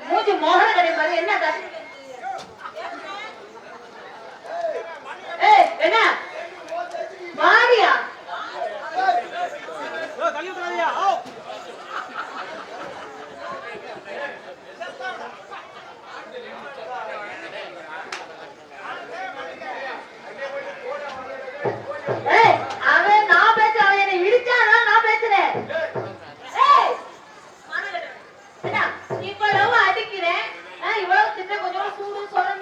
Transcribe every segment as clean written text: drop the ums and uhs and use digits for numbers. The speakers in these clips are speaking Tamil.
மூஞ்சி மோகன கடை பாரு என்ன என்ன மாரியா அவன் நான் பேசுறேன் அவன் என்னை இடிச்சான் நான் பேசுறேன் இவ்வளவு அடிக்கிறேன் இவ்வளவு திட்ட கொஞ்சம் சூடு சொல்றேன்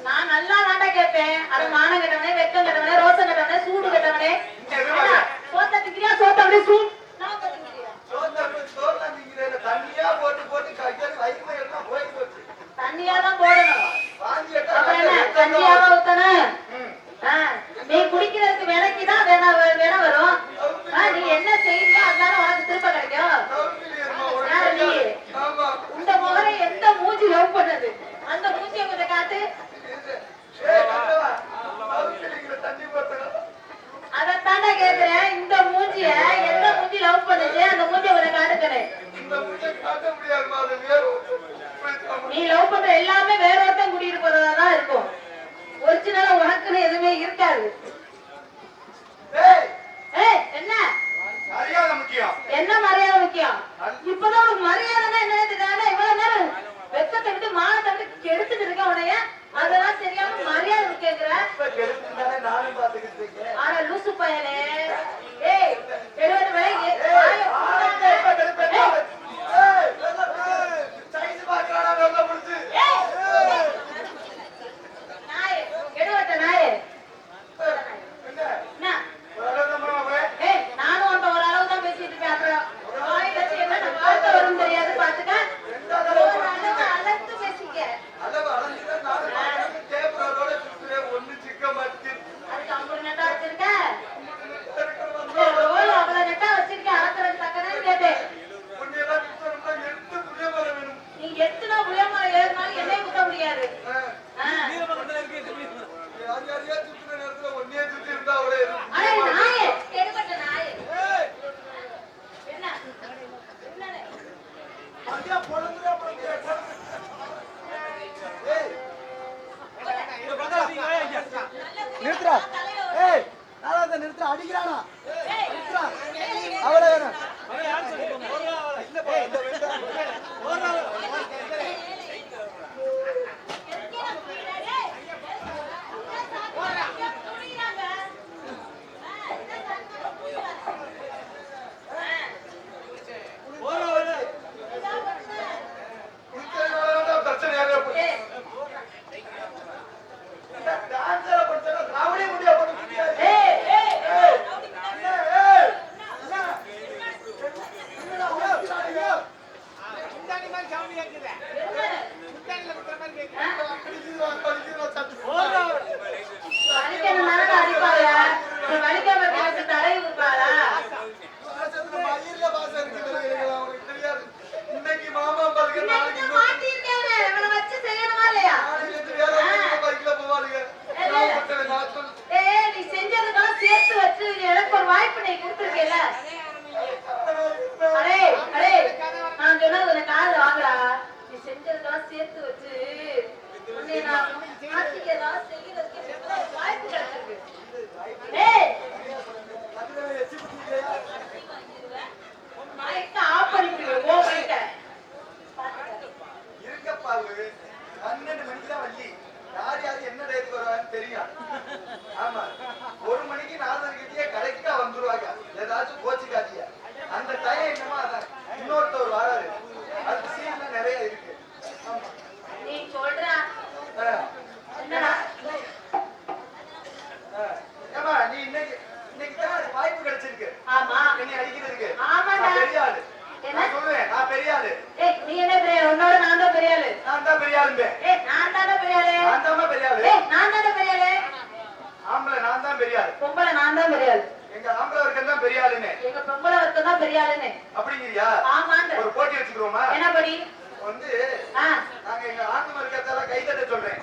நான் நல்லா தாண்டா கேட்பேன். அது மானம் கட்டவனே, வெக்கம் கட்டவனே, ரோசம் கட்டவனே, சூடு கட்டவனே. சோத்த திங்கிறியா சோத்த அப்படியே சூடு தண்ணியா தான் போடணும். கஞ்சியாவா ஊத்தணும். நீ குடிக்கிறதுக்கு விலைக்குதான் வேணா வரும். நீ என்ன செய்யறியோ அதனால உனக்கு திருப்ப கிடைக்கும். இந்த முகரை எந்த மூஞ்சி லவ் பண்ணது அந்த மூஞ்சியை கொஞ்சம் காட்டு. அதத்தாண்டா கேக்குறேன். இந்த மூஞ்சிய எந்த மூஞ்சி லவ் பண்ணுச்சு அந்த மூஞ்சியை கொஞ்சம் காட்டுக்கிறேன். நீ லவ் பண்ற எல்லாமே வேற ஒருத்தன் கூட்டிட்டு போறதாதான் இருக்கும். ஒரிஜினலா உனக்குன்னு எதுவுமே இருக்காது. என்ன மரியாதை முக்கியம்? என்ன மரியாதை முக்கியம்? இப்பதான் உனக்கு மரியாதைன்னா என்ன தெரியாத இவ்வளவு நேரம் வெக்கத்தை விட்டு மானத்தை விட்டு கெடுத்துட்டு இருக்க உடைய அதெல்லாம் தெரியாம மரியாதை கேக்குற. ஆனா லூசு பயலே நானும் அந்த ஒரு அளவு தான் பேசிட்டு இருப்பேன். அப்புறம் வார்த்தை வரும் தெரியாது பாத்துக்க. அளந்து பேசிக்க. அதுக்கு 50 நெட்டா வச்சிருக்க. அவ்வளவு நெட்டா வச்சிருக்க. அளக்குறது தக்கன்னு கேட்டேன். நீ எத்தனை புளியமரம் ஏறினாலும் என்னையும் குத்த முடியாது. நிறுத்த அடிக்கிறானா அவ்வளவு வேணும். நீ செஞ்சதுக்கெல்லாம் சேர்த்து வச்சு எனக்கு ஒரு வாய்ப்பு நீ கொடுத்துருக்கேல்ல. நான் சொன்னது காதுல வாங்குறா. தான் பெரிய ஆளுன்னு. அப்படிங்கிறியா? ஆமாங்க. ஒரு போட்டி வச்சுக்கிறோமா? என்ன படி? வந்து நாங்க எங்க ஆண் வர்க்கத்தால கை தட்ட சொல்றேன்.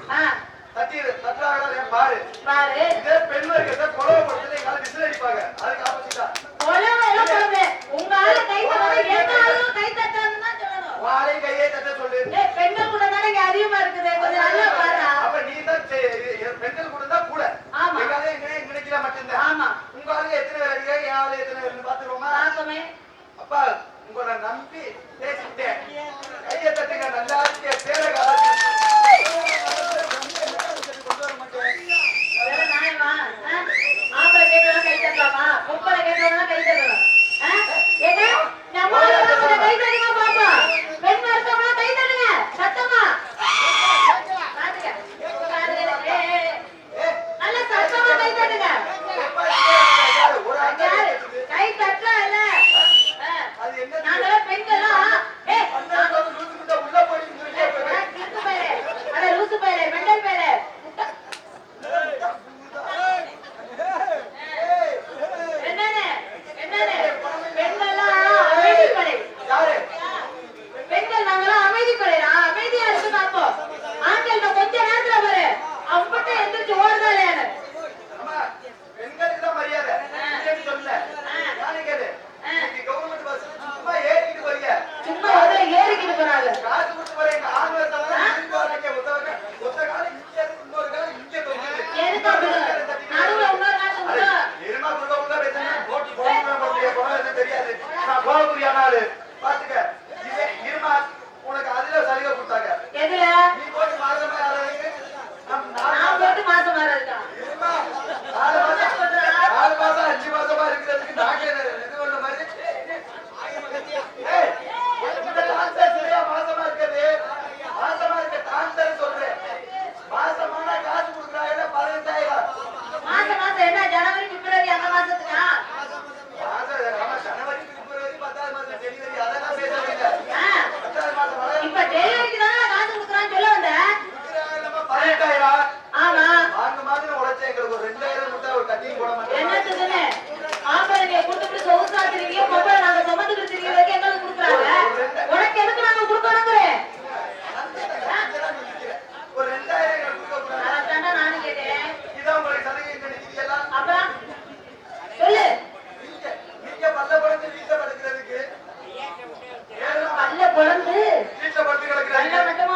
தட்டாங்களா பாரு. பாரு. இதே பெண் வர்க்கத்தை கொலவை கொடுத்து எங்கால விசில் அடிப்பாங்க. அதுக்கு ஆப்போசிட்டா. கொலவை எல்லாம் போடுங்க. உங்க ஆளு கை தட்டணும், எங்க ஆளும் கை தட்டணும்னு தான் சொல்லணும். வாளை கையை தட்ட சொல்லு. ஏய் பெண்கள் கூட தானே இங்க அதிகமா இருக்குது. கொஞ்சம் நல்லா பாருடா. அப்ப நீ தான் பெண்கள் கூட தான் கூட. ஆமா. எங்கால நினைக்கிற மட்டும்தான். ஆமா. உங்க ஆளு எத்தனை பேர் அடிக்க, என் ஆளு எத்தனை பேர் பாத்துருவோமா? பாக்கமே. அப்பா உங்களை நம்பி பேசிட்டேன். கையை தட்டுங்க நல்லா இருக்க பேரை காலத்து. ஆம்பளை கேட்டவங்க கை தட்டலாமா? பொம்பளை கேட்டவங்க கை தட்டலாம். ஏங்க நம்ம கை தட்டுங்க பாப்பா. பெண் வர்க்கமா கை தட்டுங்க சத்தமா. பாத்துங்க. நல்ல சத்தமா கை தட்டுங்க. கை தட்டல இல்ல. நாங்களாம் பெண்களா? உள்ள போய் லூசு பையலே மெண்டல் பையலே. பெண்கள் நாங்களாம் அமைதி படையா? அமைதியா இருக்கு பாப்போ. ஆண்கள்ட்ட கொஞ்ச நேரத்துல பாரு அவங்கிட்ட எந்திரிச்சு ஓடுதா இல்லையான்னு. பெண்களுக்கு தான் மரியாதை சொல்ல. நானே கேளு. கவர்மெண்ட் பஸ் சும்மா ஏறிக்கிட்டு வரீங்க. சும்மா ஒரு ஏறிக்கிட்டு போறாங்க. காசு கொடுத்து வர எங்க ஆண்களை தவிர ஒத்த காலம் இங்க இன்னொரு காலம் இங்க எதுக்கு அப்படி? நடுவுல இன்னொரு காசு எருமா குடுக்க பேசுறேன். போட்டு போக தெரியாது. நான் போகக்கூடிய நாள் பாத்துக்க. இருமா உனக்கு அதுல சலுகை கொடுத்தாங்க. எதுல? நீ போட்டு மாசமா யாராவது நான் போட்டு மாசம் மாறதுக்கா? இருமா 4 மாசம் 5 மாசமா இருக்கிறதுக்கு நாங்க இது பண்ண மாதிரி. இந்த டான்சர் சரியா மாசமா இருக்கிறது. மாசமா இருக்க டான்சர் சொல்றேன். மாசமான காசு கொடுக்குறாங்க 15,000. மாசம் மாசம் என்ன ஜனவரி பிப்ரவரி அந்த மாசத்துக்கா? ஜனவரி பிப்ரவரி 10வது மாசம் டெலிவரி அதெல்லாம் பேசுறீங்க. 10வது மாசம் இப்ப டெலிவரிக்கு தானே காசு கொடுக்குறான்னு சொல்ல வந்த. 18,000. ஆமா. 4 மாதம் உழைச்ச எங்களுக்கு ஒரு 2,000 மட்டும் ஒரு கட்டிங் போட மாட்டேன். என்னத்துக்குன்னு ஆம்பளைங்க கொடுத்துட்டு சொகுசாத்திரிங்க பொம்பளை நாங்க சுமந்துக்கிட்டு திரிகிறதுக்கு எங்களுக்கு கொடுக்குறாங்க. உனக்கு எதுக்கு நாங்க கொடுக்கணுங்கிறேன்? ஒரு 2,000 எங்களுக்கு கொடுக்க கூடாது. அதான்டா நானும் கேட்டேன். இதான் உங்களுக்கு சலுகை நினைக்கிறீங்களா? அப்புறம் சொல்லு. நீங்க பல்ல படுத்து வீட்டுல படுக்கிறதுக்கு பல்ல பொழந்து வீட்டுல படுத்து நல்ல கிடக்குறாங்க. மட்டமா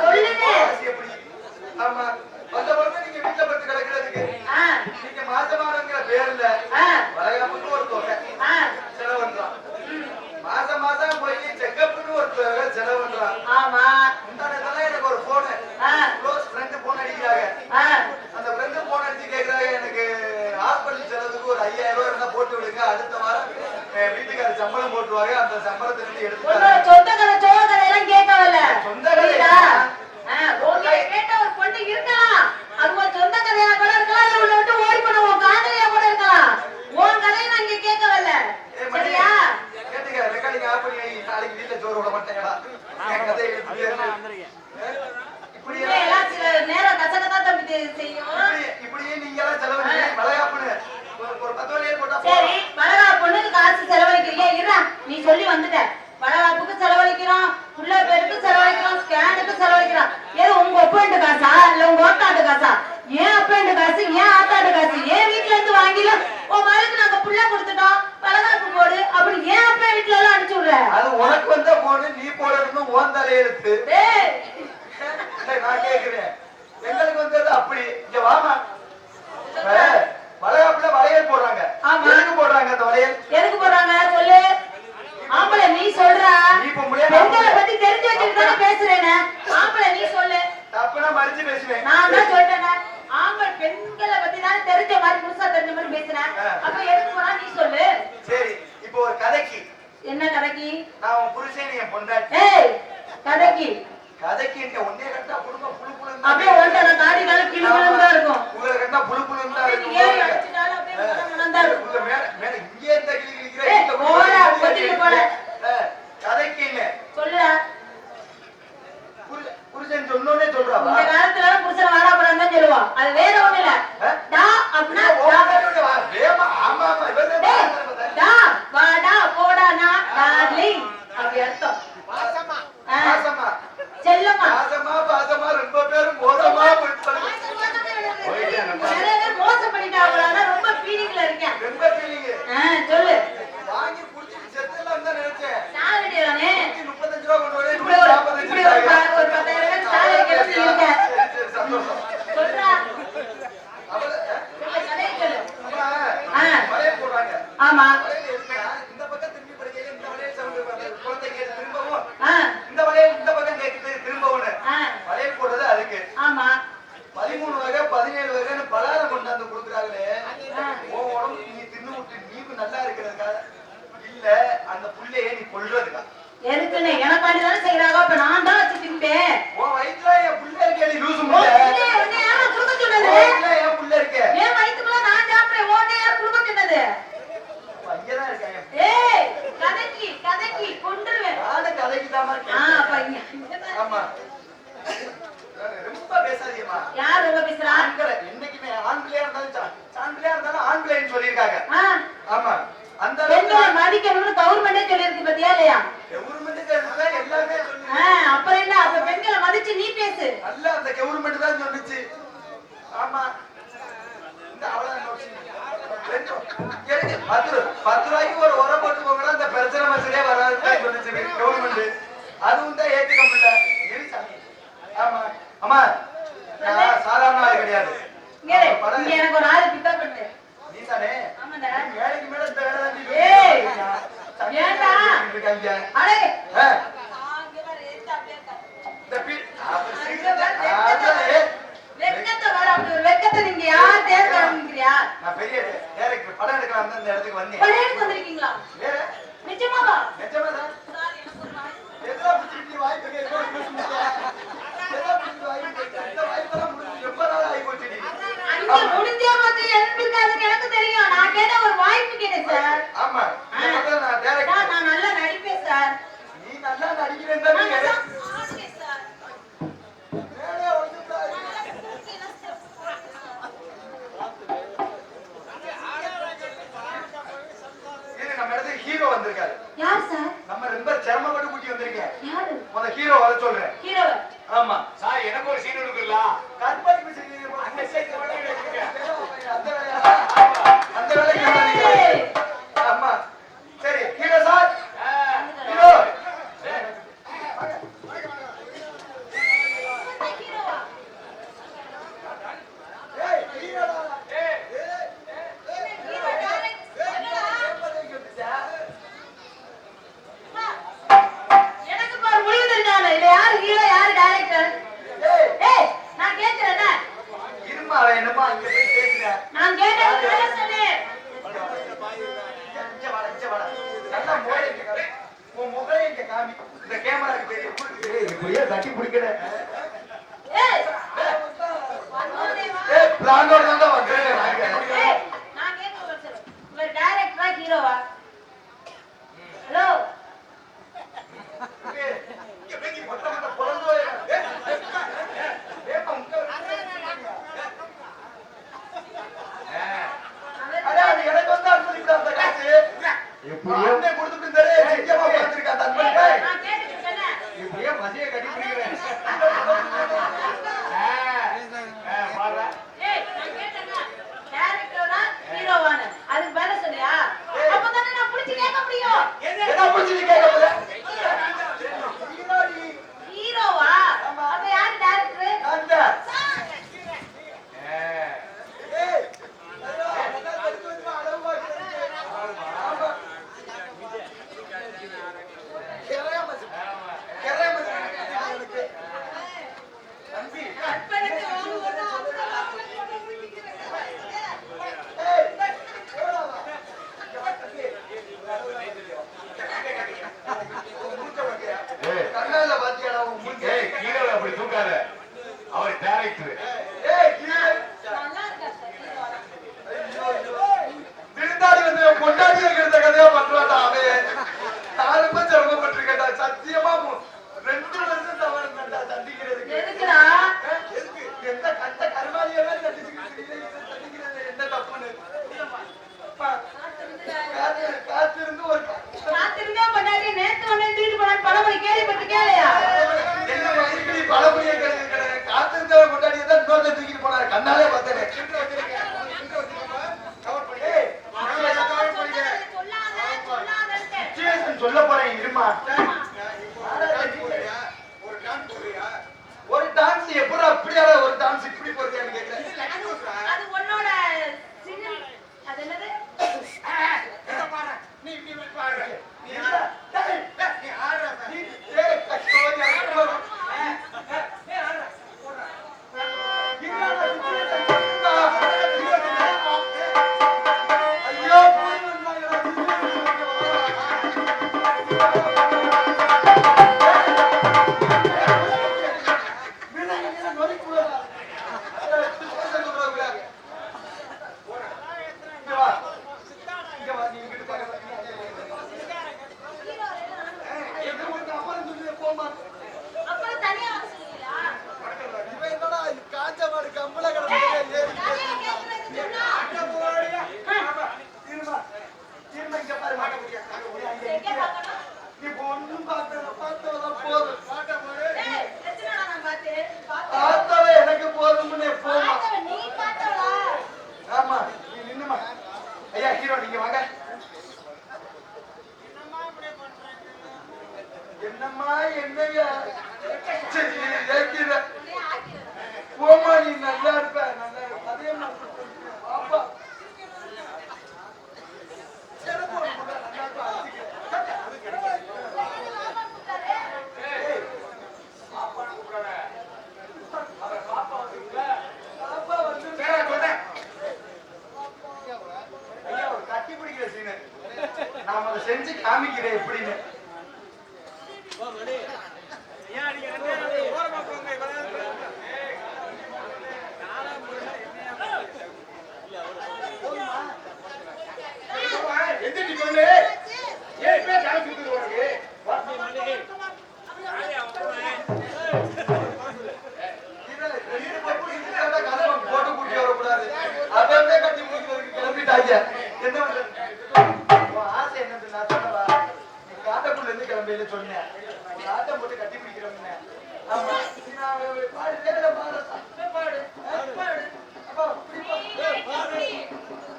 சொல்லுங்க. ஆமா பல்ல படுத்து நீங்க வீட்டுல படுத்து கிடக்கிறதுக்கு நீங்க மாசமானங்கிற பேர்ல வளைகாப்புக்கு ஒரு தொகை செலவு பண்றான். மாசம் மாசம் போய் செக்கப்னு ஒரு தொகை செலவு பண்றான். ஆமா. முந்தானதெல்லாம் எனக்கு ஒரு போனு க்ளோஸ் ஃப்ரெண்டு போன் அடிக்கிறாங்க. அந்த ஃப்ரெண்டு போன் அடிச்சு கேட்கறாங்க எனக்கு ஹாஸ்பிட்டல் செலவுக்கு ஒரு 5,000 ரூபாய் இருந்தா போட்டு விடுங்க. அடுத்த வாரம் வீட்டுக்கார சம்பளம் போட்டுருவாங்க. அந்த சம்பளத்துல இருந்து எடுத்து சொந்த கதை சோழ கதையெல்லாம் கேட்கவில்ல. சொந்த கதையா? கேட்ட ஒரு பொண்ணு இருக்கலாம். அது ஒரு சொந்த கதையா கூட இருக்கலாம். இல்ல உன்னை விட்டு ஓடி போன உன் காதலியா கூட இருக்கலாம். உன் கதையை நான் இங்க கேட்கவில்ல. சரியா? கேட்டுக்க ரெக்கார்டிங் ஆப் பண்ணி நாளைக்கு வீட்டுல சோறு விட மாட்டேங்கடா. என் கதையை இப்படி எல்லாம் சில நேரம் கசகத்தான் தம்பி செய்யும். இப்படியே நீங்க எல்லாம் செலவு வளைகாப்புன்னு ஒரு 10 வழியே போட்டா சரி வளகா பொண்ணுக்கு காசு செலவழிக்கிறீங்க. இருடா நீ சொல்லி வந்துட்ட. வளகாப்புக்கு செலவழிக்கிறோம், புள்ள பேருக்கு செலவழிக்கிறோம், ஸ்கேனுக்கு செலவழிக்கிறோம். ஏதோ உங்க ஒப்பாண்டு காசா இல்ல உங்க ஓட்டாண்டு காசா? ஏன் அப்பாண்டு காசு ஏன் ஆத்தாண்டு காசு ஏன் வீட்டுல இருந்து வாங்கில உன் மகளுக்கு நாங்க புள்ள கொடுத்துட்டோம் வளகாப்பு போடு அப்படி ஏன் அப்பா வீட்டுல எல்லாம் அனுப்பிச்சு விடுற? அது உனக்கு வந்த போனு நீ போடணும்னு ஓன் தலையெழுத்து. நான் கேக்குறேன் எங்களுக்கு வந்தது அப்படி. இங்க வாமா வளைகாப்புல வளையல் போடுறாங்க. எதுக்கு போடுறாங்க அந்த வளையல்? எதுக்கு போடுறாங்க சொல்லு. ஆம்பளை நீ சொல்றா. நீ இப்ப முடியாது. பெண்களை பத்தி தெரிஞ்சு வச்சுட்டு தானே பேசுறேன்னு. ஆம்பளை நீ சொல்லு. தப்புனா மறிச்சு பேசுவேன். நான் தான் சொல்றேன். ஆம்பளை பெண்களை பத்தி தானே தெரிஞ்ச மாதிரி புதுசா தெரிஞ்ச மாதிரி பேசுறேன். அப்ப எதுக்கு போனா நீ சொல்லு. சரி இப்போ ஒரு கதைக்கு. என்ன கதைக்கு? நான் உன் புருஷன் என் பொண்டாட்டி. ஏய் கதைக்கு கதைக்கு இங்க ஒன்னே கட்டா குடும்பம் புழு புழு அப்படியே ஒன்றரை காடி கால கிளி விழுந்தா இருக்கும். உங்களை கட்டா புழு புழுன்னு தான் இருக்கும். ஏறி அடிச்சிட்டாலும் அப்படியே விழுந்தா இருக்கும். உங்க மேல இங்கே இந்த கிளி கிளிக்கிற ஏய் போடா ஒத்திட்டு போட. கதைக்கு இல்ல சொல்லுடா. புருஷன் சொன்னோனே சொல்றாவா? இந்த காலத்துல புருஷன் வாடா போறான்னு தான் சொல்லுவான். அது வேற ஒண்ணு இல்ல. டா அப்படினா வேமா ஆமா ஆண்களைன்னு சொல்லியிருக்காங்க. ஆமா அந்த பெண்களை மதிக்கணும்னு கவர்மெண்டே சொல்லியிருக்கு பத்தியா இல்லையா? கவர்மெண்ட் எல்லாமே அப்புறம் என்ன? அப்ப பெண்களை மதிச்சு நீ பேசு. அல்ல அந்த கவர்மெண்ட் தான் சொல்லுச்சு. ஆமா இந்த அவ்வளவு எனக்கு 10 ரூபாய்க்கு ஒரு உரம் போட்டு போங்கன்னா அந்த பிரச்சனை மசலே வராதுன்னு சொல்லுச்சு கவர்மெண்ட். அதுவும் தான் ஏத்துக்க முடியல. ஆமா ஆமா நான் சாதாரண ஆள் கிடையாது. எனக்கு ஒரு ஆள் பிக்கப் பண்ணு. நீ தானே? ஆமாடா. வேலைக்கு மேல இந்த வேலை தான். ஏய் ஏண்டா இருக்காங்க. அடே இந்த வெக்கத்தை வர அப்படி ஒரு வெக்கத்தை நீங்க யார் தேர்ந்தெடுக்கிறீங்க? நான் பெரிய டைரக்டர் படம் எடுக்கலாம் அந்த இடத்துக்கு வந்தேன். பழையக்கு வந்திருக்கீங்களா? வேற நிஜமாவா? நிஜமாடா. எதா புடிச்சி வாய்ப்பு கேட்க முடியல. எதா புடிச்சி வாய்ப்பு கேட்க இந்த வாய்ப்பெல்லாம் முடிஞ்சு ரொம்ப நாள் ஆகி போச்சு. அங்க முடிஞ்சே வந்து எழுப்பிருக்காதுன்னு எனக்கு தெரியும். நான் கேட்ட ஒரு வாய்ப்பு கேட்டேன் சார். ஆமா நான் டைரக்டர். நான் நல்லா நடிப்பேன் சார். நீ நல்லா நடிக்கிறேன்னு நீ சார் வேற ஒண்ணும் இது நம்ம இடத்துக்கு ஹீரோ வந்திருக்காரு. யார் சார்? நம்ம ரொம்ப சிரமப்பட்டு கூட்டி வந்திருக்கேன். யாரு? முத ஹீரோ வர சொல்றேன். ஹீரோ. ஆமா சார் எனக்கு ஒரு சீன் இருக்குல்ல கற்பழிப்பு செய்ய அந்த சைடு வண்டியில அந்த வேலையா அந்த வேலைக்கு தான் நீங்க. ஆமா சரி ஹீரோ சார் ஹீரோ ஏய் ஹீரோடா எனக்கு பாரு முடிவு தெரிஞ்சானே. இல்ல யார் ஹீரோ யார் டைரக்டர்? ஏய் ஏய் நான் கேக்குறேன். இருமா அவன் என்னமா அங்க போய் செஞ்சிடும். நீங்க வாங்க. என்னம்மா என்னையா போமா, நீ நல்லா இருப்ப. நல்லா இருப்ப. அதே மாதிரி பாப்பா கட்டி பிடிக்கிற சீனு நாம அதை செஞ்சு காமிக்கிறேன் எப்படின்னு. சொன்னேன் ஆட்டம் போட்டு கட்டி பிடிக்கிறோம்னு. ஆமா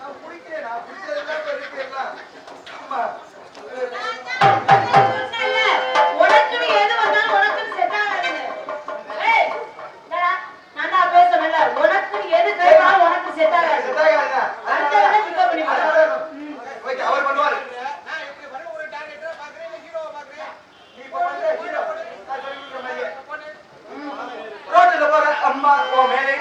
நான் பிடிக்கிறேன். நான் பிடிச்சதெல்லாம் இருக்கிறேன். ஆமா உனக்குன்னு எது வந்தாலும் உனக்குன்னு செட் ஆகாது. நல்லா பேசணும்ல, உனக்குன்னு எது கேட்டாலும் உனக்கு செட் ஆகாது. அடுத்த வேலை பிக்கப் பண்ணி அவர் பண்ணுவாரு. ரோட்ல போற அம்மா மேலே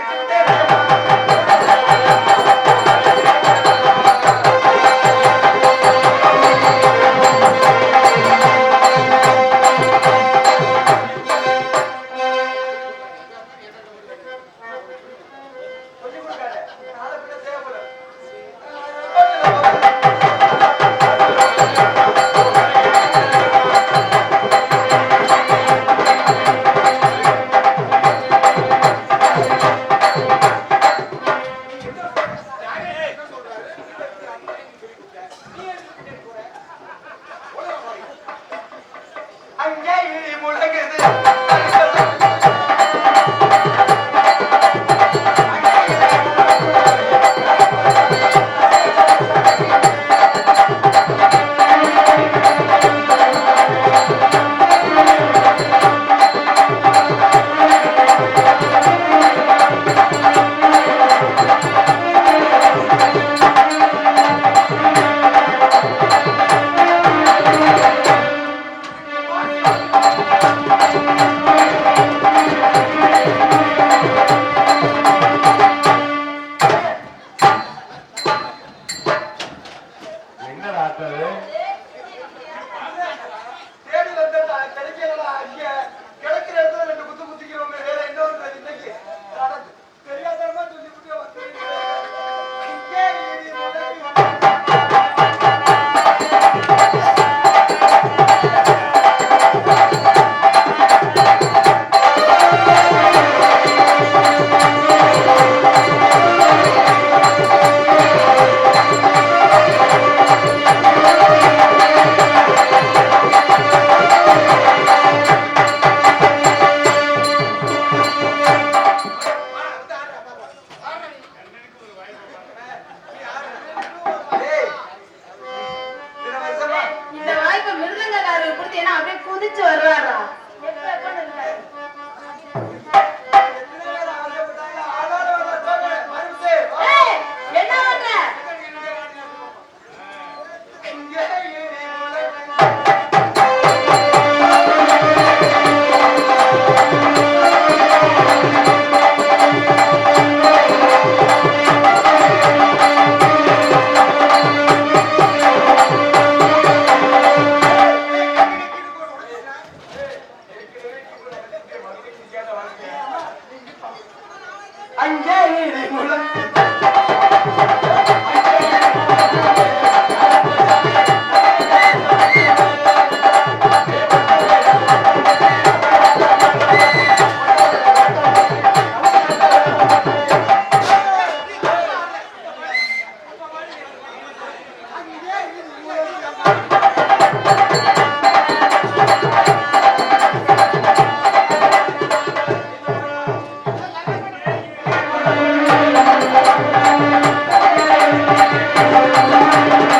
Thank you.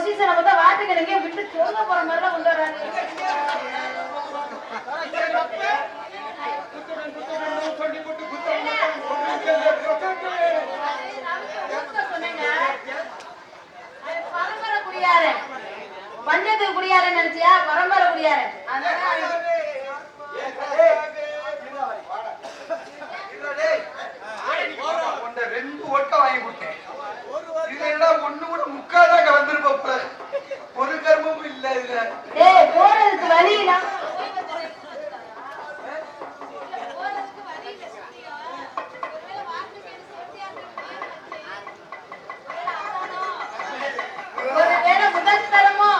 பொசிஷனை பார்த்தா வாட்டுக்கு எங்கேயோ விட்டு சொல்ல போற மாதிரி தான் கொண்டு வர்றாங்க. பரம்பரை குடியாரு பஞ்சத்துக்கு குடியாரு நினைச்சியா? பரம்பரை குடியாரு ரெண்டு ஒட்ட வாங்கி கொடுத்தேன். இதுல ஒண்ணு கூட முக்காதாக வந்திருப்ப ஒரு கர்மமும் இல்ல. இதுல போறதுக்கு வழியில ஒருவேளை முதல் தரமோ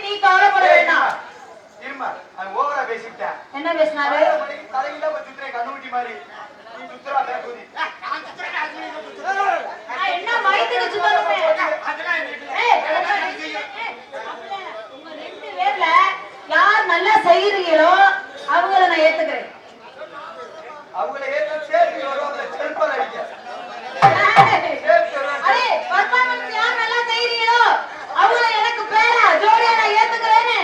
நீ கவலைப்பட வேண்டாம். என்ன பேசினாரு? என்ன மயத்துக்கு சுத்தமே? உங்க 2 பேர்ல யார் நல்லா செய்யறீங்களோ அவங்கள நான் ஏத்துக்கிறேன். அவங்களை ஏற்ற சேர்த்து செருப்பால் அடிக்க. அரே பர்ஃபார்மன்ஸ் யார் நல்லா செய்யறீங்களோ அவங்கள எனக்கு பேரா ஜோடியா நான் ஏத்துக்கிறேன்னு.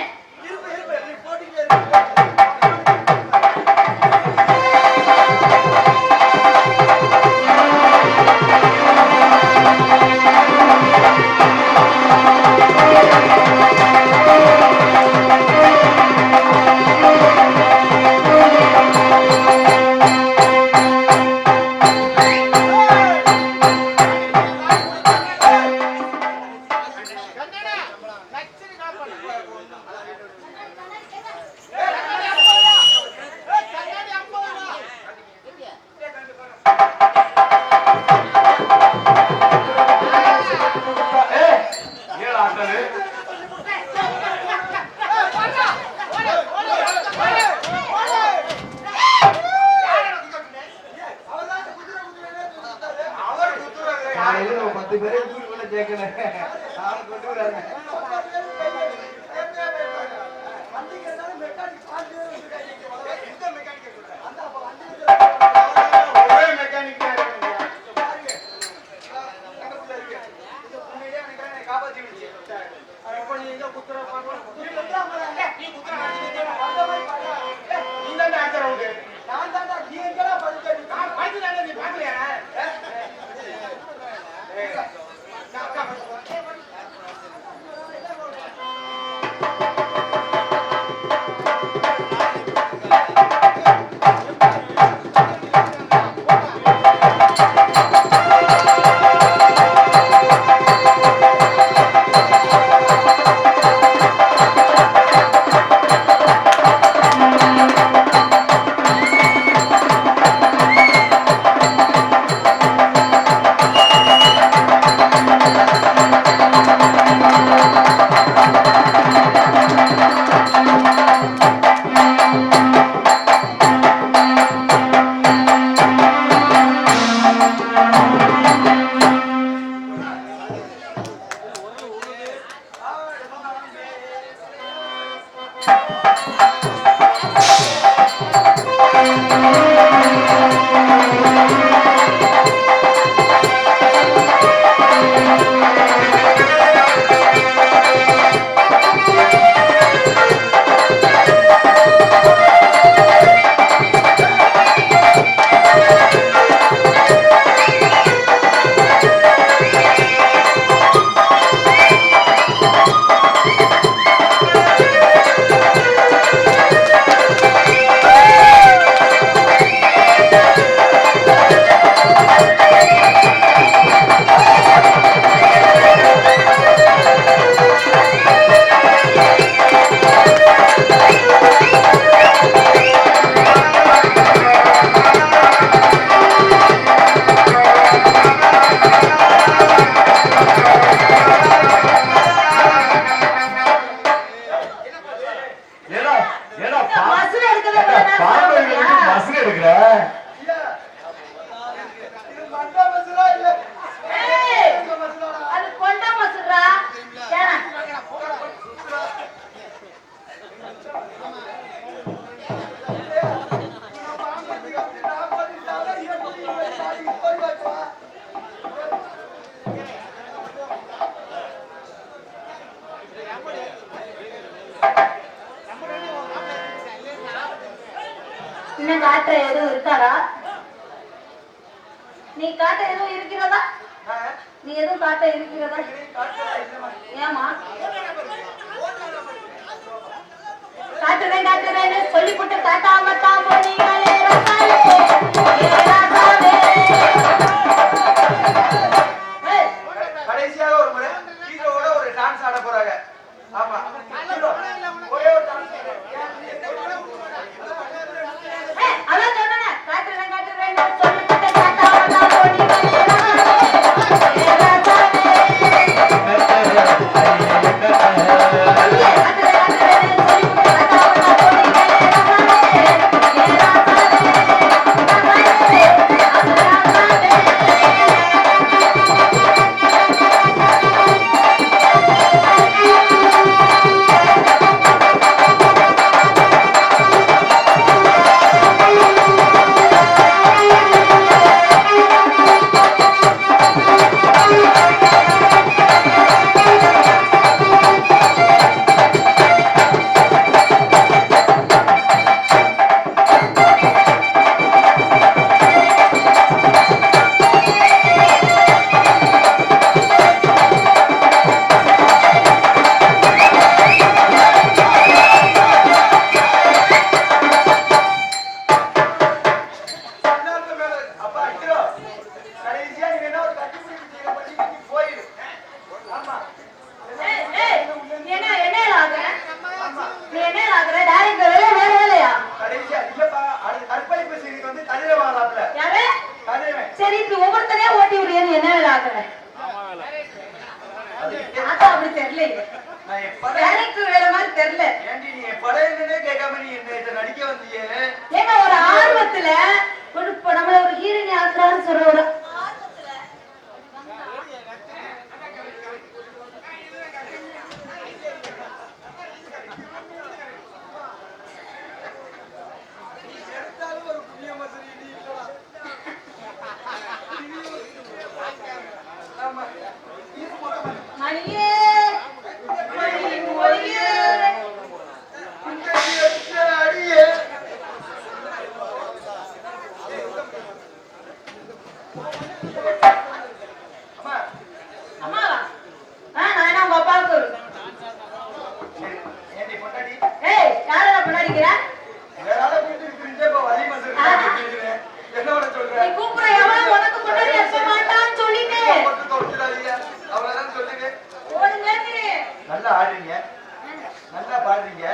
காலையில 10 பேரை ஊருக்குள்ள சேர்க்கணும். கொண்டு வராங்க. இன்னும் காட்ட எதுவும் இருக்காரா? நீ காட்ட எதுவும் இருக்கிறதா? நீ எதுவும் காட்ட இருக்கிறதா? ஏமா காட்டுறேன்னு சொல்லி போட்டு காட்டாம தான் போனீங்களே ரசாலே, ரசாலே. கடைசியாக ஒரு முறை ஹீரோவோட ஒரு டான்ஸ் ஆட போறாங்க. ஆமா ஒரே ஒரு டான்ஸ். அதான் சொன்னேன், காட்டுறேன்னு சொல்லி போட்டு காட்டாம தான் போனீங்களே நல்லா ஆடுறீங்க, நல்லா பாடுறீங்க.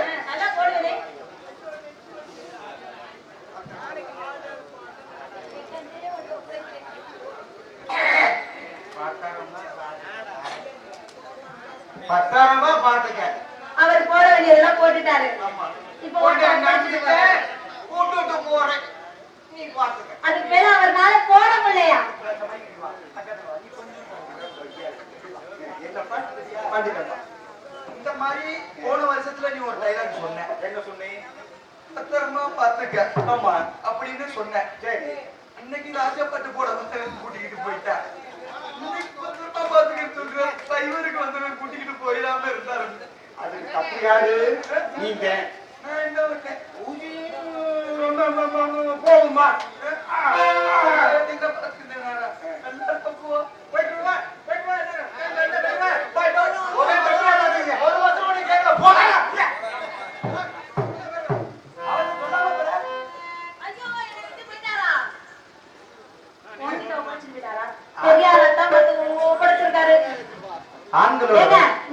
பத்தாரமா பாட்டுக்க அவர் போட வேண்டியதெல்லாம் போட்டுட்டாரு. இப்போ கூட்டு போறேன், நீ பாத்துக்க. அதுக்கு மேல அவர்னால போட முடியலையா? இந்த மாதிரி போன வருஷத்துல நீ ஒரு டைலாக் சொன்ன. என்ன சொன்னேன்? பத்திரமா பாத்துக்க. ஆமா அப்படின்னு சொன்ன. சரி, இன்னைக்கு ராஜப்பட்டு போட வந்தவன் கூட்டிக்கிட்டு போயிட்டா. இன்னைக்கு பத்திரமா பாத்துக்கிட்டு சொல்ற டிரைவருக்கு வந்தவன் கூட்டிக்கிட்டு போயிடாம இருந்தாரு. அதுக்கு தப்பு யாரு? நீங்க. நான் என்ன பண்ணேன்? போகுமா நீங்க பாத்துக்கிட்டேன். நல்லா தப்புவா போயிட்டு வா, போயிட்டு வா. ஒரு வருஷம் நீ கேட்கல போடா.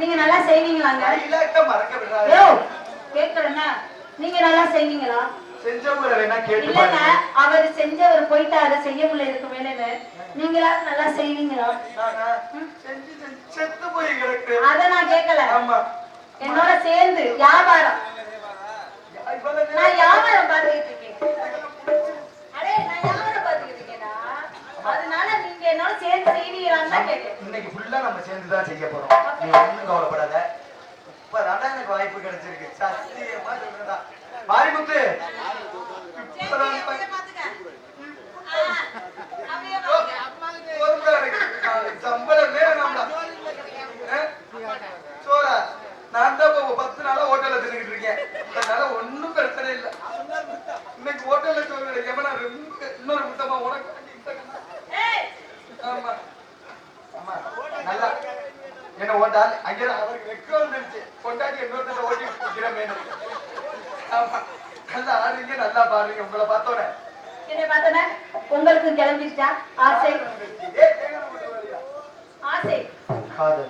நீங்க நல்லா செய்வீங்களாங்க? நீங்க நல்லா செய்வீங்களா? இல்லங்க, அவர் செஞ்சவர் போயிட்டாரு, செய்ய முடியல இருக்கு மேல. நீங்களா நல்லா செய்வீங்களா? அத நான் கேட்கல. என்னோட சேர்ந்து வியாபாரம், நான் வியாபாரம் பார்த்துக்கிட்டு இருக்கேன். அடே, நான் வியாபாரம் பார்த்துக்கிட்டு இருக்கேனா? அதனால நீங்க என்னோட சேர்ந்து செய்வீங்களான்னு தான் கேட்கிறேன். இன்னைக்கு ஃபுல்லா நம்ம சேர்ந்து தான் செய்ய போறோம். நீ ஒண்ணும் கவலைப்படாத. இப்பதான் எனக்கு வாய்ப்பு கிடைச்சிருக்கு. சத்தியமா சொல்றேன்டா மாரிமுத்து. சம்பளமே வேணாம்டா. சோரா நான் தான் 10 நாளா ஹோட்டல்ல இப்போ வந்துருச்சு கொண்டாடி இன்னொருத்தர் ஓட்டி குடிக்கிறமே. ஆமா நல்லா ஆடுறீங்க நல்லா பாடுறீங்க. உங்களை பார்த்தோன்னே என்னை பார்த்தோன்னே உங்களுக்கு கிளம்பிச்சா ஆசை? ஆசை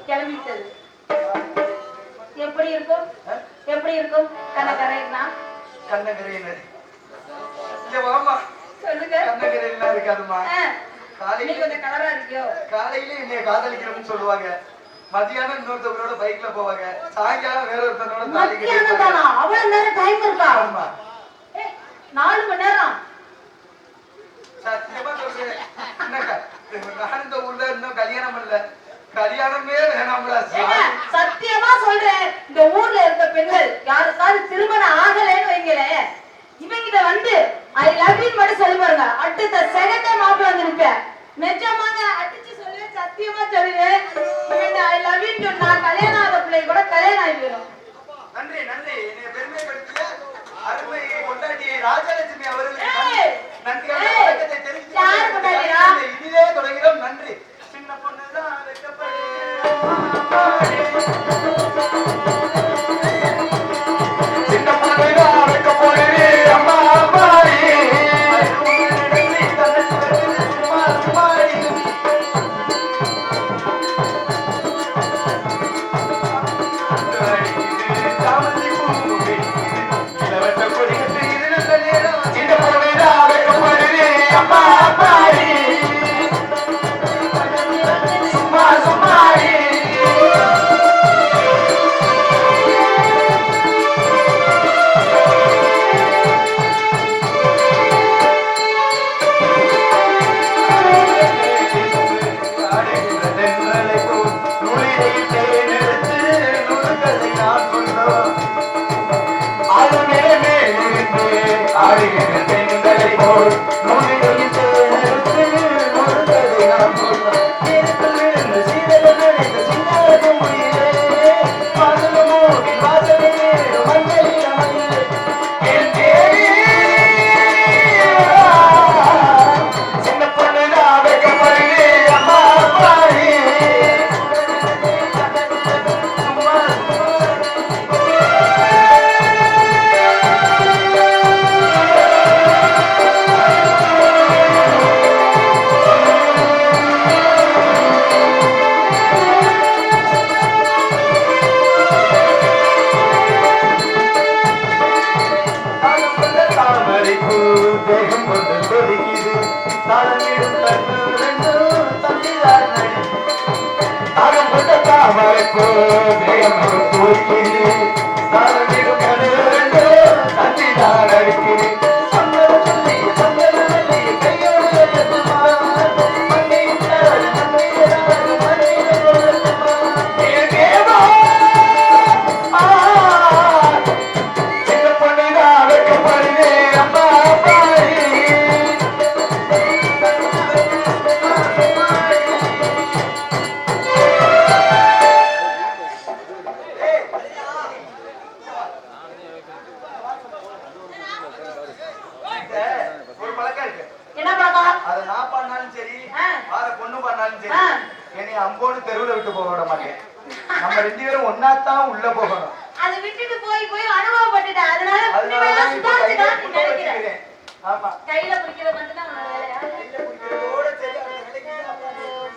கிளம்பிட்டது. எப்படி இருக்கும் எப்படி இருக்கும்? கண்ணக்கரைனா கண்ணகரையில இங்க வாமா. சொல்லுங்க. கண்ணகரையில இருக்காதுமா. நீ கொஞ்சம் கலரா இருக்கியோ. காலையில என்னைய காதலிக்கிறோம்னு சொல்லுவாங்க, மதியானம் இன்னொருத்தவங்களோட பைக்ல போவாங்க, சாயங்காலம் வேற ஒருத்தனோட தாலி கட்டிடுவாங்க. அவ்வளவு நேரம் டைம் இருக்கா? ஆமா 4 மணி நேரம். சத்தியமா சொல்றேன். என்னக்கா நான் இந்த ஊர்ல இன்னும் கல்யாணம் பண்ணல, கல்யாணமே வேணாம்ல. சத்தியமா சொல்றேன், இந்த ஊர்ல இருக்க பெண்கள் யாருக்காவது திருமணம் ஆகலைன்னு வைங்களேன், இவங்கிட்ட வந்து ஐ லவ் யூ மட்டும் சொல்லி பாருங்க, அடுத்த செகண்டே மாப்பிள்ள வந்து நிப்பேன். நிஜமாங்க அடிச்சு சொல்லுவேன், சத்தியமா சொல்லுவேன். இவன் ஐ லவ் யூ சொன்னா கல்யாணம் ஆகாத பிள்ளை கூட கல்யாணம் ஆகி போயிடும். நன்றி நன்றி. என்னை பெருமைப்படுத்திய அருமை கொண்டாடி ராஜலட்சுமி அவர்களுக்கு நன்றியான வணக்கத்தை தெரிவித்து இதிலே தொடங்கிறோம். நன்றி. சின்ன பொண்ணுதான் சின்ன பொண்ணுதான் வைக்க போறே அம்மா அம்மாடி சும்மா சும்மாடி தெருவுல விட்டு போக விட மாட்டேன். நம்ம 2 பேரும் ஒன்னாத்தான் உள்ள போகணும். அதை விட்டுட்டு போய் போய் அனுபவப்பட்டுட்டேன். அதனால நினைக்கிறேன். ஆமா கையில பிடிக்கிற மட்டும் தான் வேலையா? கையில பிடிக்கிறதோட சரி அந்த வேலைக்கு